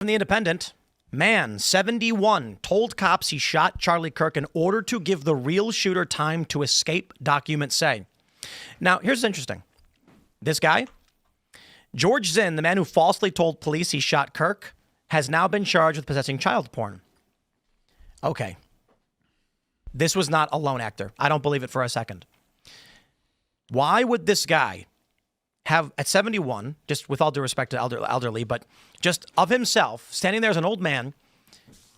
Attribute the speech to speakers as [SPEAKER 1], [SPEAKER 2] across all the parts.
[SPEAKER 1] From the Independent, man, 71, told cops he shot Charlie Kirk in order to give the real shooter time to escape, documents say. Now, here's interesting. This guy, George Zinn, the man who falsely told police he shot Kirk, has now been charged with possessing child porn. Okay. This was not a lone actor. I don't believe it for a second. Why would this guy have, at 71, just with all due respect to elderly, but just of himself, standing there as an old man,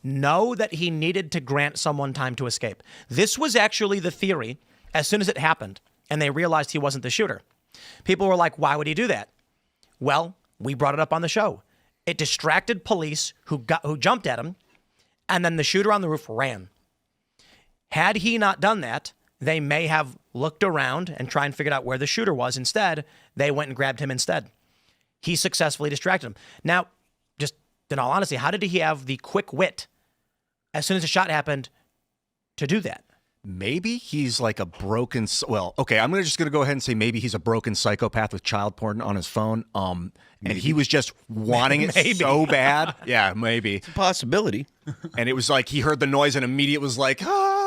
[SPEAKER 1] know that he needed to grant someone time to escape? This was actually the theory as soon as it happened, and they realized he wasn't the shooter. People were like, why would he do that? Well, we brought it up on the show. It distracted police who jumped at him, and then the shooter on the roof ran. Had he not done that, they may have looked around and tried and figured out where the shooter was. Instead, they went and grabbed him instead. He successfully distracted him. Now, just in all honesty, how did he have the quick wit, as soon as the shot happened, to do that?
[SPEAKER 2] Maybe he's like a broken... Well, okay, I'm just going to go ahead and say maybe he's a broken psychopath with child porn on his phone. And he was just wanting it so bad. Yeah, maybe.
[SPEAKER 3] It's a possibility.
[SPEAKER 2] And it was like he heard the noise and immediately was like, ah!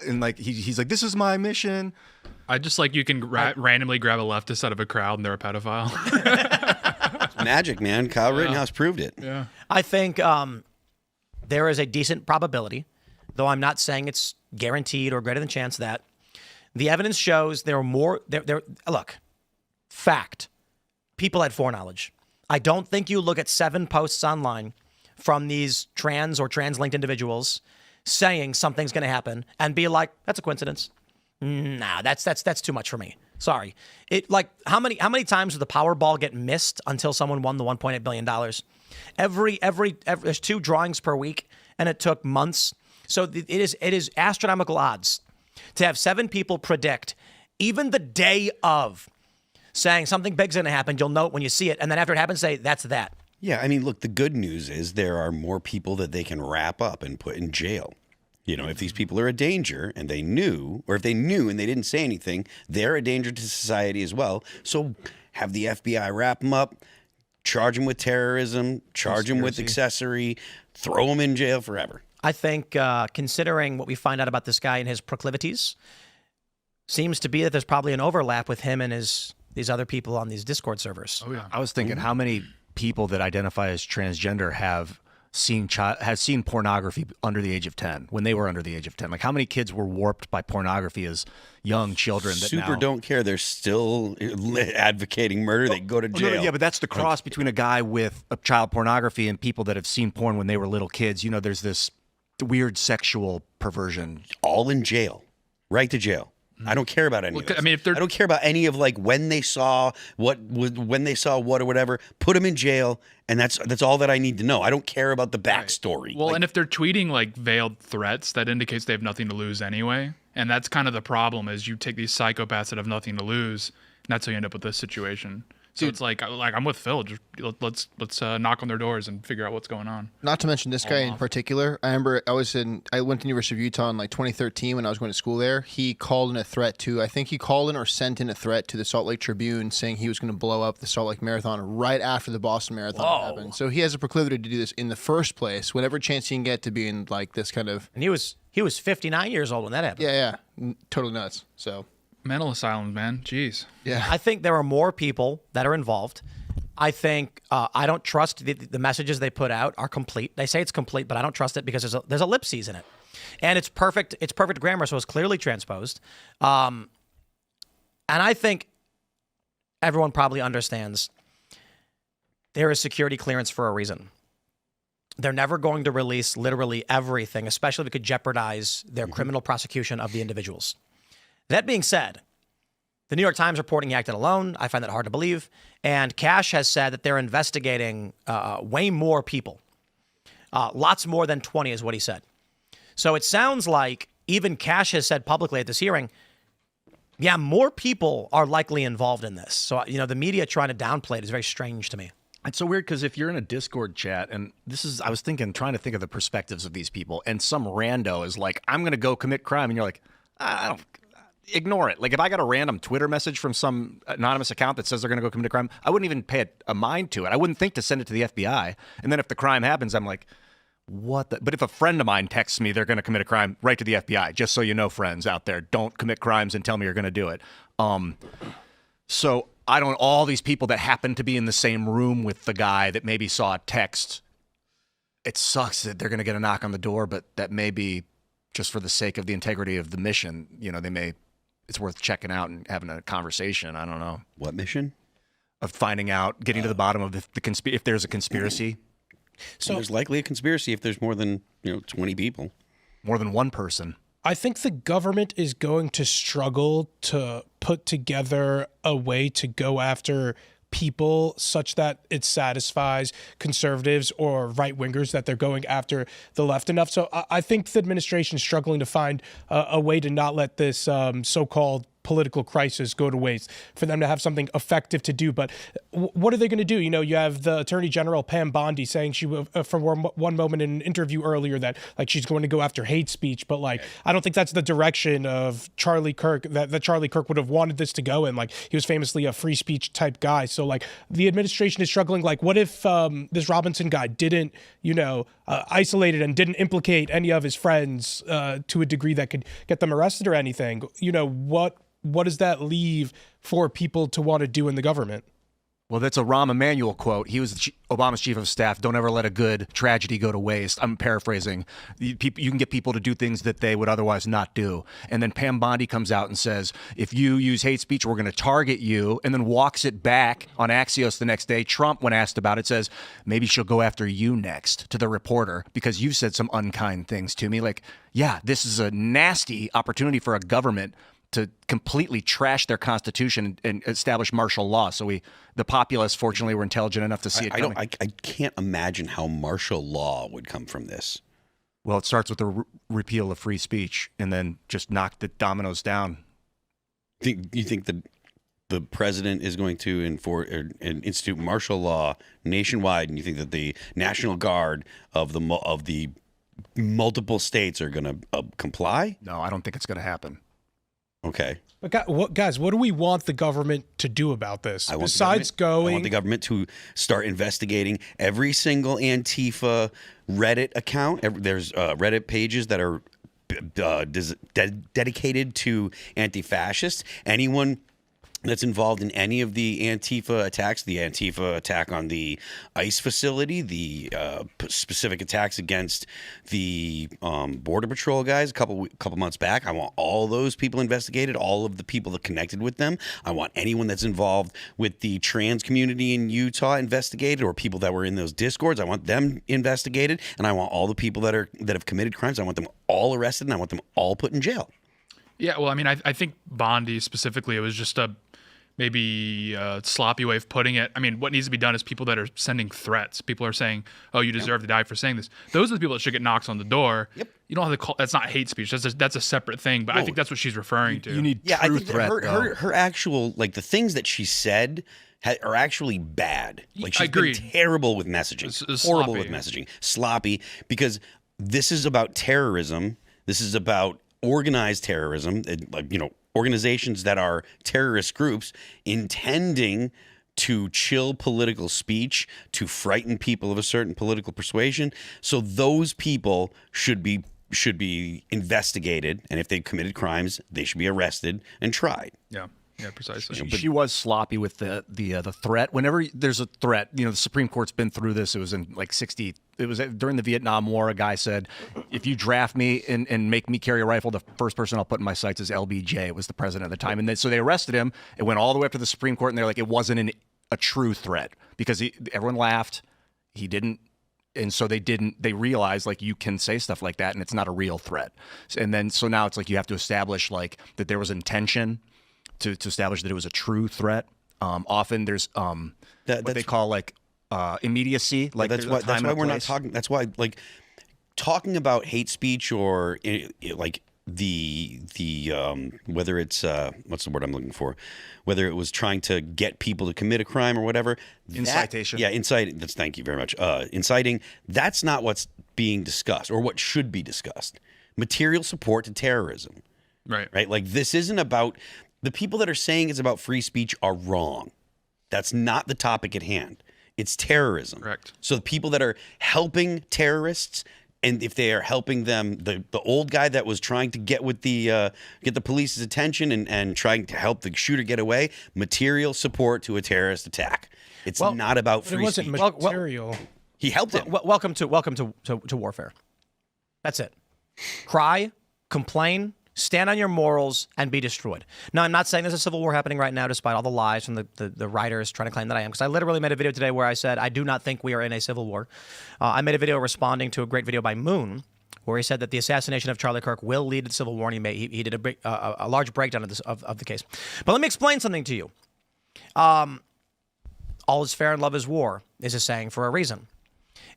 [SPEAKER 2] And like he's like, this is my mission.
[SPEAKER 4] I just like you can randomly grab a leftist out of a crowd and they're a pedophile.
[SPEAKER 3] It's magic, man. Kyle Rittenhouse proved it.
[SPEAKER 4] Yeah.
[SPEAKER 1] I think there is a decent probability, though I'm not saying it's guaranteed or greater than chance, that the evidence shows there are more. Look, fact. People had foreknowledge. I don't think you look at 7 posts online from these trans or trans-linked individuals saying something's going to happen and be like, that's a coincidence. Nah, that's too much for me. Sorry. How many times did the Powerball get missed until someone won the $1.8 billion? Every there's 2 drawings per week, and it took months. So it is astronomical odds to have 7 people predict, even the day of, saying something big's going to happen. You'll know it when you see it, and then after it happens, say that's that.
[SPEAKER 3] Yeah, I mean, look, the good news is there are more people that they can wrap up and put in jail. You know, if these people are a danger and they knew, or if they knew and they didn't say anything, they're a danger to society as well. So have the FBI wrap them up, charge them with terrorism, charge them with accessory, throw them in jail forever.
[SPEAKER 1] I think considering what we find out about this guy and his proclivities, seems to be that there's probably an overlap with him and these other people on these Discord servers.
[SPEAKER 4] Oh, yeah.
[SPEAKER 2] I was thinking how many people that identify as transgender have seen pornography under the age of 10, when they were under the age of 10. Like, how many kids were warped by pornography as young children? That
[SPEAKER 3] Super
[SPEAKER 2] now...
[SPEAKER 3] don't care. They're still advocating murder. They go to jail.
[SPEAKER 2] Yeah, but that's the cross between a guy with child pornography and people that have seen porn when they were little kids. You know, there's this weird sexual perversion.
[SPEAKER 3] All in jail. Right to jail. I don't care about any of this.
[SPEAKER 4] I mean,
[SPEAKER 3] I don't care about any of like when they saw what or whatever. Put them in jail, and that's all that I need to know. I don't care about the backstory.
[SPEAKER 4] Right. Well, and if they're tweeting like veiled threats, that indicates they have nothing to lose anyway. And that's kind of the problem: is you take these psychopaths that have nothing to lose, and that's how you end up with this situation. So it's like I'm with Phil. Just, let's knock on their doors and figure out what's going on.
[SPEAKER 5] Not to mention this guy in particular. I remember I went to University of Utah in like 2013 when I was going to school there. He called in a threat to, I think he called in or sent in a threat to the Salt Lake Tribune saying he was going to blow up the Salt Lake Marathon right after the Boston Marathon happened. So he has a proclivity to do this in the first place, whenever chance he can get to be in like this kind of.
[SPEAKER 1] And he was 59 years old when that happened.
[SPEAKER 5] Yeah, totally nuts. So.
[SPEAKER 4] Mental asylums, man. Jeez.
[SPEAKER 5] Yeah.
[SPEAKER 1] I think there are more people that are involved. I think I don't trust the messages they put out are complete. They say it's complete, but I don't trust it because there's ellipses in it, and it's perfect. It's perfect grammar, so it's clearly transposed. And I think everyone probably understands there is security clearance for a reason. They're never going to release literally everything, especially if it could jeopardize their criminal prosecution of the individuals. That being said, the New York Times reporting he acted alone. I find that hard to believe. And Cash has said that they're investigating way more people. Lots more than 20 is what he said. So it sounds like even Cash has said publicly at this hearing, yeah, more people are likely involved in this. So, you know, the media trying to downplay it is very strange to me.
[SPEAKER 2] It's so weird because if you're in a Discord chat, and I was trying to think of the perspectives of these people, and some rando is like, I'm going to go commit crime. And you're like, ignore it. Like if I got a random Twitter message from some anonymous account that says they're going to go commit a crime, I wouldn't even pay a mind to it. I wouldn't think to send it to the FBI. And then if the crime happens, I'm like, what the? But if a friend of mine texts me they're going to commit a crime, right to the FBI. Just so you know, friends out there, don't commit crimes and tell me you're going to do it. So I don't. All these people that happen to be in the same room with the guy that maybe saw a text. It sucks that they're going to get a knock on the door, but that may be just for the sake of the integrity of the mission. You know, it's worth checking out and having a conversation. I don't know.
[SPEAKER 3] What mission?
[SPEAKER 2] Of finding out, getting to the bottom of if there's a conspiracy.
[SPEAKER 3] So there's likely a conspiracy if there's more than 20 people.
[SPEAKER 2] More than one person.
[SPEAKER 6] I think the government is going to struggle to put together a way to go after people such that it satisfies conservatives or right wingers that they're going after the left enough. So I think the administration is struggling to find a way to not let this so-called political crisis go to waste, for them to have something effective to do. But what are they going to do? You have the Attorney General Pam Bondi saying she from one moment in an interview earlier that like she's going to go after hate speech, but like I don't think that's the direction of Charlie Kirk that Charlie Kirk would have wanted this to go in. Like he was famously a free speech type guy. So like the administration is struggling. Like what if this Robinson guy didn't isolated and didn't implicate any of his friends to a degree that could get them arrested or anything? What does that leave for people to want to do in the government?
[SPEAKER 2] Well, that's a Rahm Emanuel quote. He was Obama's chief of staff. Don't ever let a good tragedy go to waste. I'm paraphrasing. You can get people to do things that they would otherwise not do. And then Pam Bondi comes out and says, if you use hate speech, we're going to target you, and then walks it back on Axios the next day. Trump, when asked about it, says, maybe she'll go after you next, to the reporter, because you've said some unkind things to me. Like, yeah, this is a nasty opportunity for a government to completely trash their constitution and establish martial law. So the populace, fortunately, were intelligent enough to see it coming.
[SPEAKER 3] I can't imagine how martial law would come from this.
[SPEAKER 2] Well, it starts with the repeal of free speech and then just knock the dominoes down.
[SPEAKER 3] You think that the president is going to institute martial law nationwide, and you think that the National Guard of the multiple states are going to comply?
[SPEAKER 2] No, I don't think it's going to happen.
[SPEAKER 3] Okay.
[SPEAKER 6] But guys, what do we want the government to do about this?
[SPEAKER 3] I want the government to start investigating every single Antifa Reddit account. There's Reddit pages that are dedicated to anti-fascists. Anyone that's involved in any of the Antifa attacks, the Antifa attack on the ICE facility, the specific attacks against the Border Patrol guys a couple months back. I want all those people investigated, all of the people that connected with them. I want anyone that's involved with the trans community in Utah investigated, or people that were in those discords. I want them investigated, and I want all the people that have committed crimes. I want them all arrested, and I want them all put in jail.
[SPEAKER 4] Yeah, well, I mean, I think Bondi specifically, it was just maybe a sloppy way of putting it. I mean, what needs to be done is people that are sending threats. People are saying, "Oh, you deserve to die for saying this." Those are the people that should get knocks on the door. Yep. You don't have to call. That's not hate speech. That's a separate thing. But I think that's what she's referring to.
[SPEAKER 2] You need true
[SPEAKER 3] I think
[SPEAKER 2] threat.
[SPEAKER 3] her actual, like, the things that she said are actually bad. Like, she's been terrible with messaging. Horrible with messaging. Sloppy, because this is about terrorism. This is about organized terrorism. Organizations that are terrorist groups intending to chill political speech, to frighten people of a certain political persuasion. So those people should be investigated, and if they've committed crimes, they should be arrested and tried.
[SPEAKER 4] Yeah. Yeah, precisely.
[SPEAKER 2] She was sloppy with the threat. Whenever there's a threat, the Supreme Court's been through this. It was in it was during the Vietnam War. A guy said, if you draft me and make me carry a rifle, the first person I'll put in my sights is LBJ. It was the president at the time. And so they arrested him. It went all the way up to the Supreme Court, and they're like, it wasn't a true threat, because everyone laughed. He didn't. And so they realized, like, you can say stuff like that and it's not a real threat. And then, so now it's like you have to establish, like, that there was intention to establish that it was a true threat. Often there's what they call, like, immediacy. Like,
[SPEAKER 3] that's why we're not talking. That's why, like, talking about hate speech or like the whether it's what's the word I'm looking for, whether it was trying to get people to commit a crime or whatever.
[SPEAKER 2] Incitation.
[SPEAKER 3] Inciting. Thank you very much. Inciting. That's not what's being discussed or what should be discussed. Material support to terrorism. Right? Like, this isn't about the people that are saying it's about free speech are wrong. That's not the topic at hand. It's terrorism.
[SPEAKER 4] Correct.
[SPEAKER 3] So the people that are helping terrorists, and if they are helping them, the old guy that was trying to get the police's attention and trying to help the shooter get away, material support to a terrorist attack. It's not about free
[SPEAKER 6] It wasn't
[SPEAKER 3] speech.
[SPEAKER 6] material.
[SPEAKER 3] He helped him.
[SPEAKER 1] Welcome to warfare. That's it. Cry, complain, stand on your morals, and be destroyed. Now, I'm not saying there's a civil war happening right now, despite all the lies from the writers trying to claim that I am, because I literally made a video today where I said I do not think we are in a civil war. I made a video responding to a great video by Moon, where he said that the assassination of Charlie Kirk will lead to civil war, and he did a large breakdown of the case. But let me explain something to you. All is fair and love is war is a saying for a reason.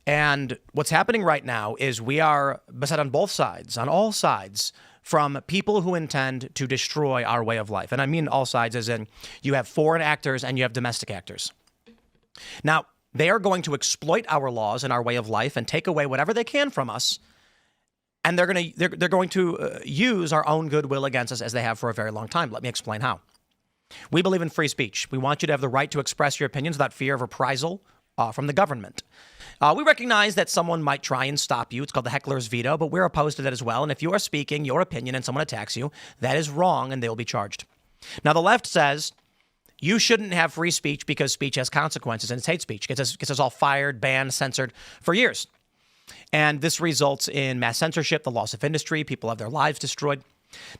[SPEAKER 1] And what's happening right now is we are beset on both sides, on all sides, from people who intend to destroy our way of life. And I mean all sides as in you have foreign actors and you have domestic actors. Now, they are going to exploit our laws and our way of life and take away whatever they can from us. And they're going to use our own goodwill against us as they have for a very long time. Let me explain how. We believe in free speech. We want you to have the right to express your opinions without fear of reprisal from the government. We recognize that someone might try and stop you. It's called the heckler's veto, but we're opposed to that as well. And if you are speaking your opinion and someone attacks you, that is wrong and they will be charged. Now, the left says you shouldn't have free speech because speech has consequences, and it's hate speech. Gets us all fired, banned, censored for years. And this results in mass censorship, the loss of industry, people have their lives destroyed.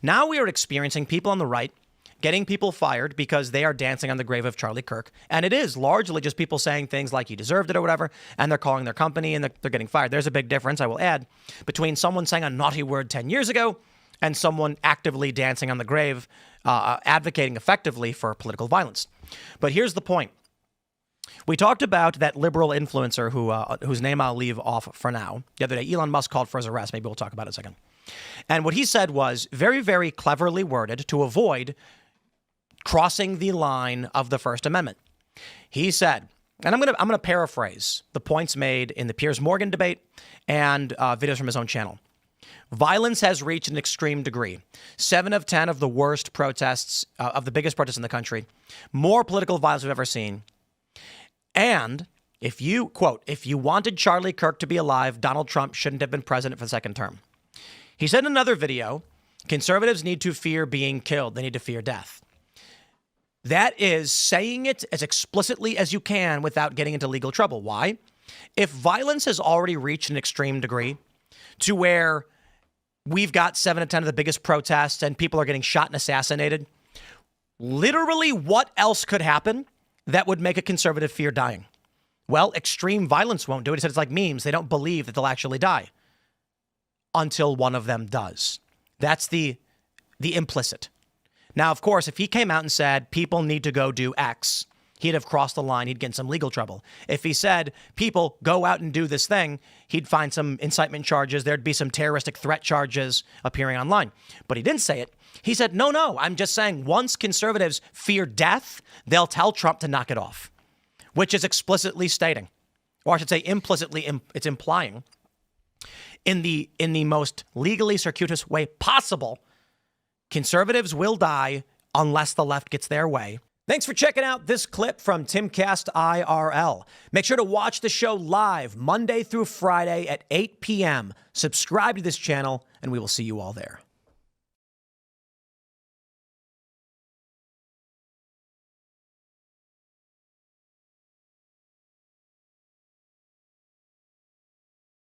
[SPEAKER 1] Now we are experiencing people on the right getting people fired because they are dancing on the grave of Charlie Kirk. And it is largely just people saying things like he deserved it or whatever, and they're calling their company and they're getting fired. There's a big difference, I will add, between someone saying a naughty word 10 years ago and someone actively dancing on the grave, advocating effectively for political violence. But here's the point. We talked about that liberal influencer whose name I'll leave off for now. The other day, Elon Musk called for his arrest. Maybe we'll talk about it in a second. And what he said was very, very cleverly worded to avoid crossing the line of the First Amendment. He said, and I'm gonna paraphrase the points made in the Piers Morgan debate and videos from his own channel. Violence has reached an extreme degree. 7 of 10 of the worst protests, of the biggest protests in the country, more political violence we've ever seen. And if you, quote, if you wanted Charlie Kirk to be alive, Donald Trump shouldn't have been president for the second term. He said in another video, conservatives need to fear being killed. They need to fear death. That is saying it as explicitly as you can without getting into legal trouble. Why? If violence has already reached an extreme degree to where we've got 7 of 10 of the biggest protests and people are getting shot and assassinated, literally what else could happen that would make a conservative fear dying? Well, extreme violence won't do it. He said it's like memes. They don't believe that they'll actually die until one of them does. That's the implicit. Now, of course, if he came out and said people need to go do X, he'd have crossed the line. He'd get in some legal trouble. If he said people go out and do this thing, he'd find some incitement charges. There'd be some terroristic threat charges appearing online. But he didn't say it. He said, no, I'm just saying once conservatives fear death, they'll tell Trump to knock it off, which is explicitly stating, or I should say implicitly, it's implying in the most legally circuitous way possible, conservatives will die unless the left gets their way. Thanks for checking out this clip from Timcast IRL. Make sure to watch the show live Monday through Friday at 8 p.m. Subscribe to this channel, and we will see you all there.